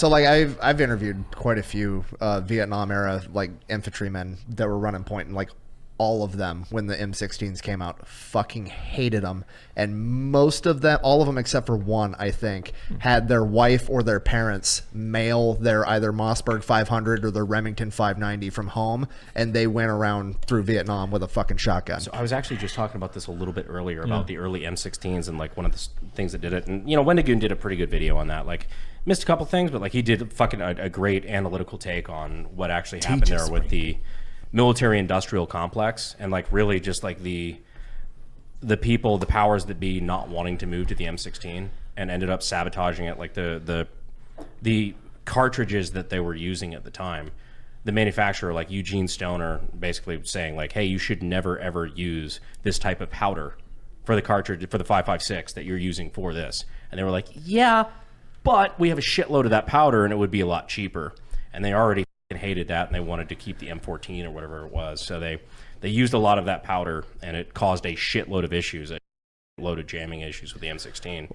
So like I've interviewed quite a few Vietnam era like infantrymen that were running point, and like all of them when the M16s came out fucking hated them, and most of them, all of them except for one, I think, had their wife or their parents mail their either Mossberg 500 or their Remington 590 from home, and they went around through Vietnam with a fucking shotgun. So I was actually just talking about this a little bit earlier about the early M16s and like one of the things that did it, and you know, Wendigoon did a pretty good video on that. Like missed a couple things, but like he did fucking a great analytical take on what actually happened there with the military industrial complex, and like really just like the people, the powers that be, not wanting to move to the M16 and ended up sabotaging it. Like the cartridges that they were using at the time, the manufacturer, like Eugene Stoner, basically saying like, hey, you should never ever use this type of powder for the cartridge for the 5.56 that you're using for this. And they were like, yeah, but we have a shitload of that powder and it would be a lot cheaper. And they already hated that, and they wanted to keep the M14 or whatever it was. So they used a lot of that powder, and it caused a shitload of issues, a load of jamming issues with the M16.